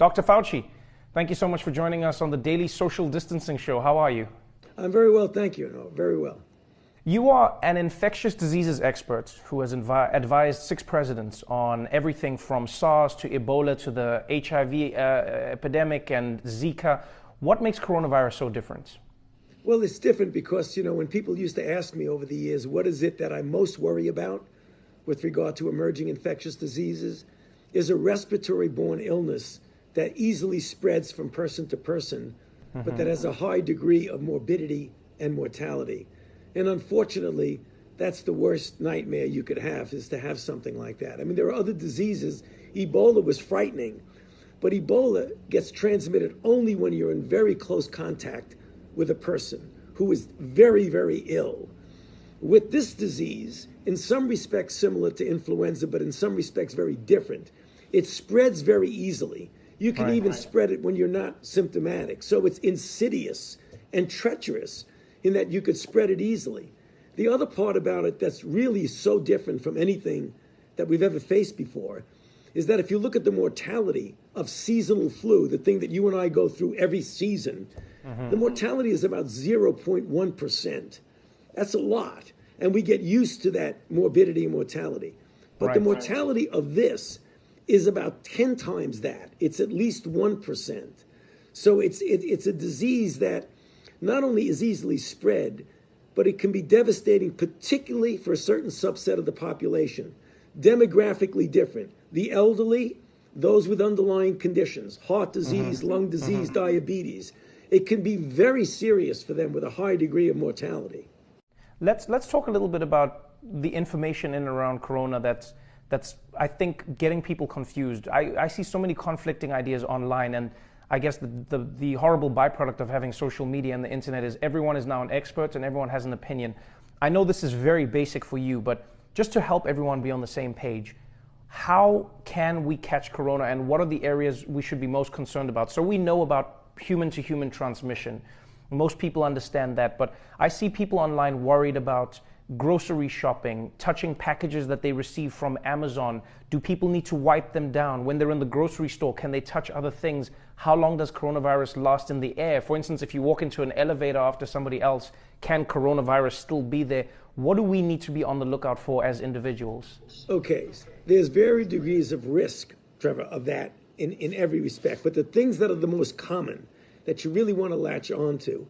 Dr. Fauci, thank you so much for joining us on the Daily Social Distancing Show. How are you? I'm very well, thank you. No, very well. You are an infectious diseases expert who has advised 6 presidents on everything from SARS to Ebola to the HIV epidemic and Zika. What makes coronavirus so different? Well, it's different because, when people used to ask me over the years, what is it that I most worry about with regard to emerging infectious diseases, is a respiratory-borne illness that easily spreads from person to person, but that has a high degree of morbidity and mortality. And unfortunately, that's the worst nightmare you could have, is to have something like that. I mean, there are other diseases. Ebola was frightening, but Ebola gets transmitted only when you're in very close contact with a person who is very, very ill. With this disease, in some respects similar to influenza, but in some respects very different, it spreads very easily. You can even spread it when you're not symptomatic. So it's insidious and treacherous in that you could spread it easily. The other part about it that's really so different from anything that we've ever faced before is that if you look at the mortality of seasonal flu, the thing that you and I go through every season, the mortality is about 0.1%. That's a lot. And we get used to that morbidity and mortality. But the mortality of this is about 10 times that. It's at least 1%. So it's a disease that not only is easily spread, but it can be devastating, particularly for a certain subset of the population. Demographically different. The elderly, those with underlying conditions, heart disease, lung disease, diabetes. It can be very serious for them with a high degree of mortality. Let's talk a little bit about the information in and around corona that's I think getting people confused. I see so many conflicting ideas online, and I guess the horrible byproduct of having social media and the internet is everyone is now an expert and everyone has an opinion. I know this is very basic for you, but just to help everyone be on the same page, how can we catch corona and what are the areas we should be most concerned about? So we know about human-to-human transmission. Most people understand that, but I see people online worried about grocery shopping, touching packages that they receive from Amazon. Do people need to wipe them down? When they're in the grocery store, can they touch other things? How long does coronavirus last in the air? For instance, if you walk into an elevator after somebody else, can coronavirus still be there? What do we need to be on the lookout for as individuals? Okay, there's varied degrees of risk, Trevor, of that in every respect. But the things that are the most common that you really want to latch onto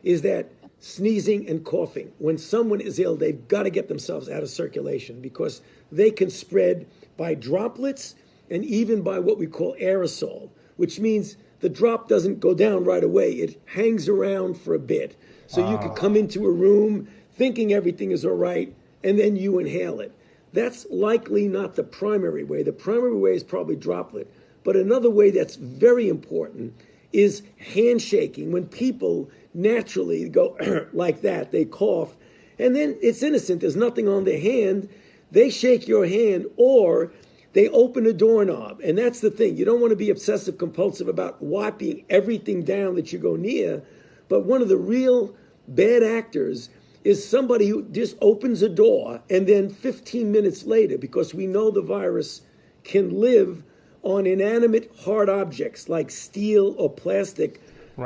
is that sneezing and coughing. When someone is ill, they've got to get themselves out of circulation because they can spread by droplets and even by what we call aerosol, which means the drop doesn't go down right away. It hangs around for a bit. So you could come into a room thinking everything is all right, and then you inhale it. That's likely not the primary way. The primary way is probably droplet. But another way that's very important is handshaking. When people naturally go like that, they cough, and then it's innocent. There's nothing on their hand. They shake your hand, or they open a doorknob. And that's the thing. You don't want to be obsessive compulsive about wiping everything down that you go near. But one of the real bad actors is somebody who just opens a door and then 15 minutes later, because we know the virus can live on inanimate hard objects like steel or plastic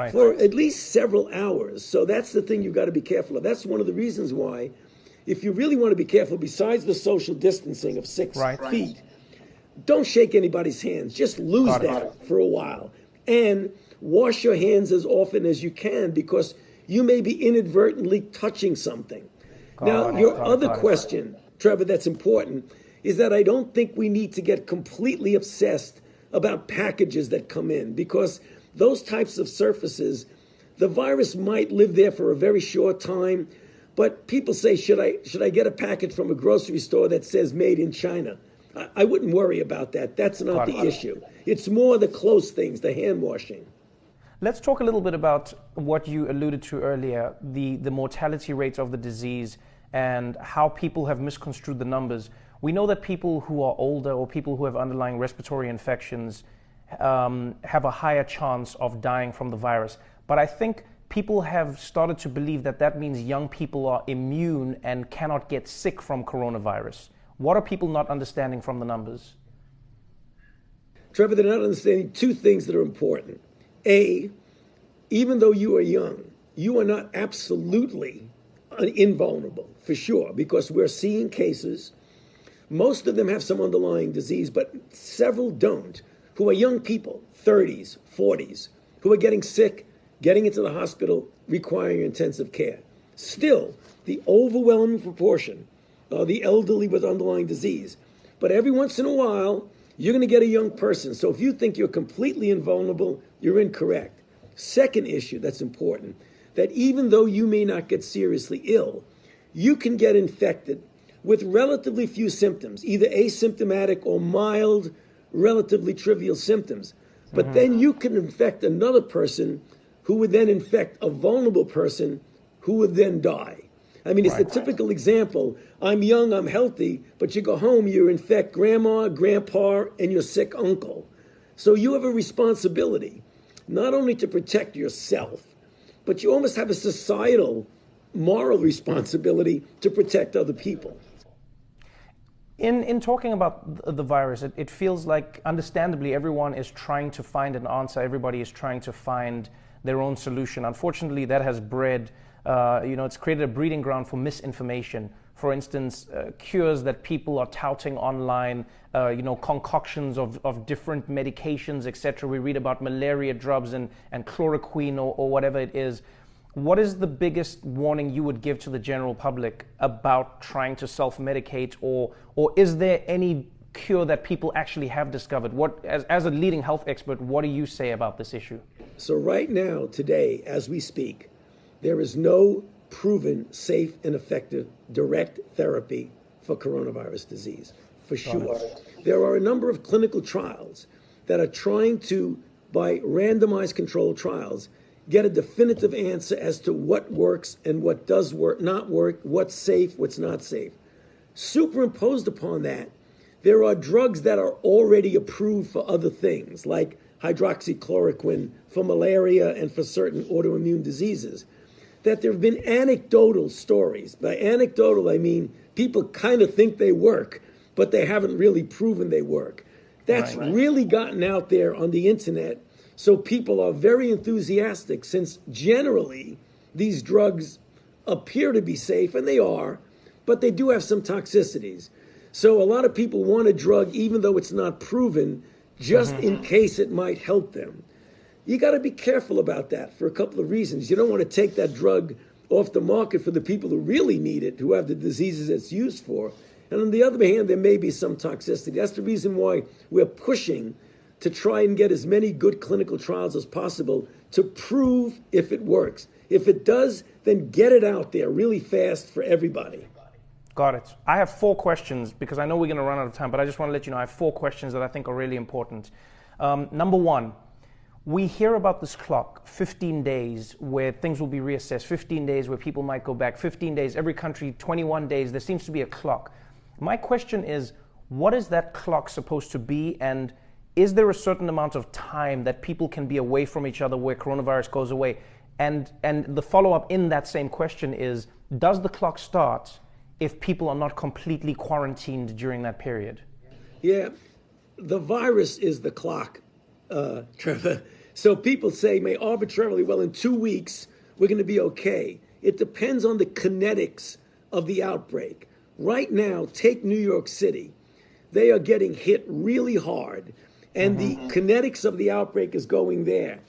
for at least several hours. So that's the thing you've got to be careful of. That's one of the reasons why, if you really want to be careful, besides the social distancing of 6 feet, don't shake anybody's hands. Just lose that for a while. And wash your hands as often as you can, because you may be inadvertently touching something. Now, your other question, Trevor, that's important, is that I don't think we need to get completely obsessed about packages that come in, because those types of surfaces, the virus might live there for a very short time. But people say, should I get a package from a grocery store that says made in China? I wouldn't worry about that. That's not the issue. It's more the close things, the hand washing. Let's talk a little bit about what you alluded to earlier, the mortality rates of the disease and how people have misconstrued the numbers. We know that people who are older or people who have underlying respiratory infections have a higher chance of dying from the virus. But I think people have started to believe that that means young people are immune and cannot get sick from coronavirus. What are people not understanding from the numbers? Trevor, they're not understanding two things that are important. A, even though you are young, you are not absolutely invulnerable, for sure, because we're seeing cases. Most of them have some underlying disease, but several don't, who are young people, 30s, 40s, who are getting sick, getting into the hospital, requiring intensive care. Still, the overwhelming proportion are the elderly with underlying disease. But every once in a while, you're going to get a young person. So if you think you're completely invulnerable, you're incorrect. Second issue that's important, that even though you may not get seriously ill, you can get infected with relatively few symptoms, either asymptomatic or mild, relatively trivial symptoms. But then you can infect another person who would then infect a vulnerable person who would then die. I mean, it's the typical example. I'm young, I'm healthy, but you go home, you infect grandma, grandpa, and your sick uncle. So you have a responsibility, not only to protect yourself, but you almost have a societal moral responsibility to protect other people. In talking about the virus, it feels like, understandably, everyone is trying to find an answer. Everybody is trying to find their own solution. Unfortunately, that has bred, it's created a breeding ground for misinformation. For instance, cures that people are touting online, concoctions of different medications, etc. We read about malaria drugs and chloroquine or whatever it is. What is the biggest warning you would give to the general public about trying to self-medicate, or is there any cure that people actually have discovered? What, as a leading health expert, what do you say about this issue? So right now, today, as we speak, there is no proven safe and effective direct therapy for coronavirus disease, for sure. There are a number of clinical trials that are trying to, by randomized controlled trials, get a definitive answer as to what works and what does work, not work, what's safe, what's not safe. Superimposed upon that, there are drugs that are already approved for other things, like hydroxychloroquine for malaria and for certain autoimmune diseases, that there have been anecdotal stories. By anecdotal, I mean people kind of think they work, but they haven't really proven they work. That's really gotten out there on the internet. So people are very enthusiastic, since generally these drugs appear to be safe, and they are, but they do have some toxicities. So a lot of people want a drug even though it's not proven, just in case it might help them. You got to be careful about that for a couple of reasons. You don't want to take that drug off the market for the people who really need it, who have the diseases it's used for. And on the other hand, there may be some toxicity. That's the reason why we're pushing to try and get as many good clinical trials as possible to prove if it works. If it does, then get it out there really fast for everybody. Got it. I have 4 questions, because I know we're going to run out of time, but I just want to let you know I have 4 questions that I think are really important. Number 1, we hear about this clock, 15 days, where things will be reassessed, 15 days where people might go back, 15 days, every country, 21 days. There seems to be a clock. My question is, what is that clock supposed to be, and is there a certain amount of time that people can be away from each other where coronavirus goes away? And the follow-up in that same question is, does the clock start if people are not completely quarantined during that period? Yeah, the virus is the clock, Trevor. So people say, may arbitrarily, well, in 2 weeks, we're going to be okay. It depends on the kinetics of the outbreak. Right now, take New York City. They are getting hit really hard, and the kinetics of the outbreak is going there.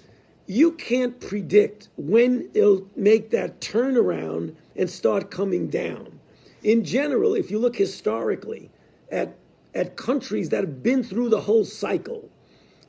You can't predict when it'll make that turnaround and start coming down. In general, if you look historically at countries that have been through the whole cycle,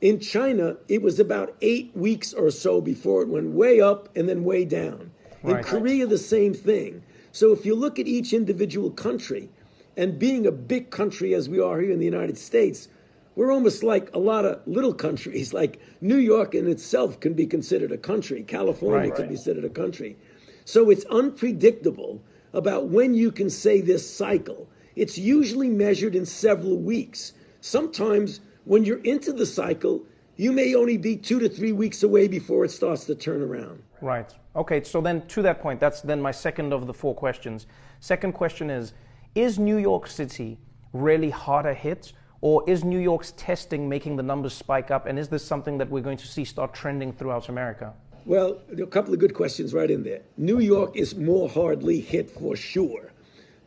in China, it was about 8 weeks or so before it went way up and then way down. In Korea, the same thing. So if you look at each individual country, and being a big country as we are here in the United States, we're almost like a lot of little countries. Like New York in itself can be considered a country. California can be considered a country. So it's unpredictable about when you can say this cycle. It's usually measured in several weeks. Sometimes when you're into the cycle, you may only be 2 to 3 weeks away before it starts to turn around. Right. Okay, so then to that point, that's then my second of the 4 questions. Second question is New York City really harder hit, Or is New York's testing making the numbers spike up? And is this something that we're going to see start trending throughout America? Well, there are a couple of good questions right in there. New York is more hardly hit for sure.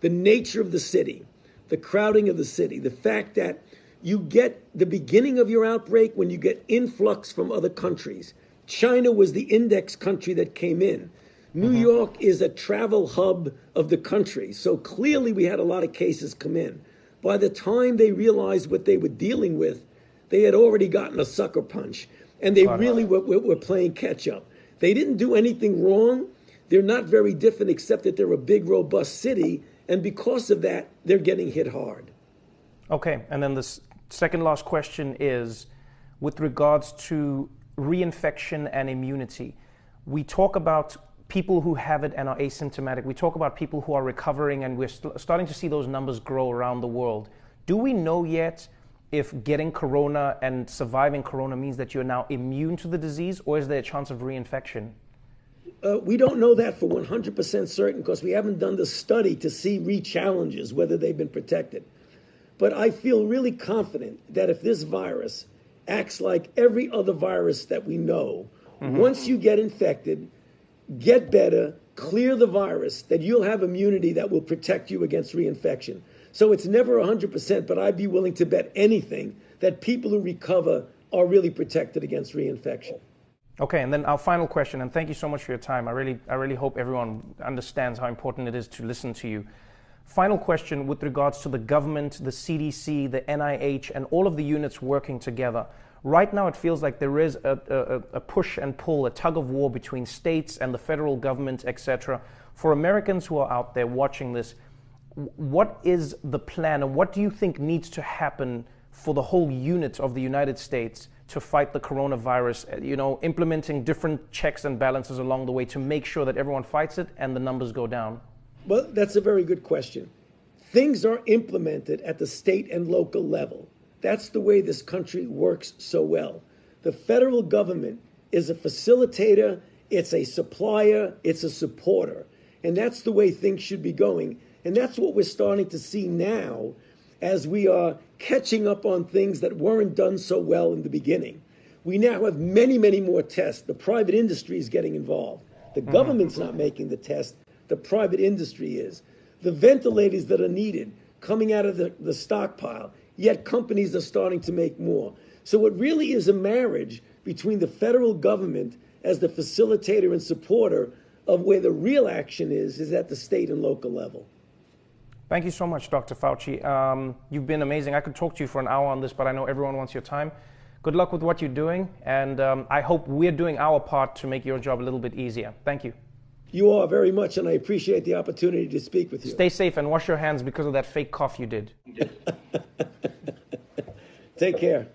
The nature of the city, the crowding of the city, the fact that you get the beginning of your outbreak when you get influx from other countries. China was the index country that came in. New York is a travel hub of the country. So clearly we had a lot of cases come in. By the time they realized what they were dealing with, they had already gotten a sucker punch. And they really were playing catch up. They didn't do anything wrong. They're not very different except that they're a big, robust city. And because of that, they're getting hit hard. Okay, and then the second last question is with regards to reinfection and immunity. We talk about people who have it and are asymptomatic. We talk about people who are recovering, and we're starting to see those numbers grow around the world. Do we know yet if getting corona and surviving corona means that you're now immune to the disease, or is there a chance of reinfection? We don't know that for 100% certain because we haven't done the study to see re-challenges, whether they've been protected. But I feel really confident that if this virus acts like every other virus that we know, once you get infected, get better, clear the virus, that you'll have immunity that will protect you against reinfection. So it's never 100%, but I'd be willing to bet anything that people who recover are really protected against reinfection. Okay, and then our final question, and thank you so much for your time. I really hope everyone understands how important it is to listen to you. Final question with regards to the government, the CDC, the NIH, and all of the units working together. Right now, it feels like there is a push and pull, a tug of war between states and the federal government, etc. For Americans who are out there watching this, what is the plan, and what do you think needs to happen for the whole unit of the United States to fight the coronavirus, implementing different checks and balances along the way to make sure that everyone fights it and the numbers go down? Well, that's a very good question. Things are implemented at the state and local level. That's the way this country works so well. The federal government is a facilitator, it's a supplier, it's a supporter. And that's the way things should be going. And that's what we're starting to see now as we are catching up on things that weren't done so well in the beginning. We now have many, many more tests. The private industry is getting involved. The government's not making the test. The private industry is. The ventilators that are needed coming out of the stockpile, yet companies are starting to make more. So it really is a marriage between the federal government as the facilitator and supporter of where the real action is at the state and local level. Thank you so much, Dr. Fauci. You've been amazing. I could talk to you for an hour on this, but I know everyone wants your time. Good luck with what you're doing, and I hope we're doing our part to make your job a little bit easier. Thank you. You are very much, and I appreciate the opportunity to speak with you. Stay safe and wash your hands because of that fake cough you did. Take care.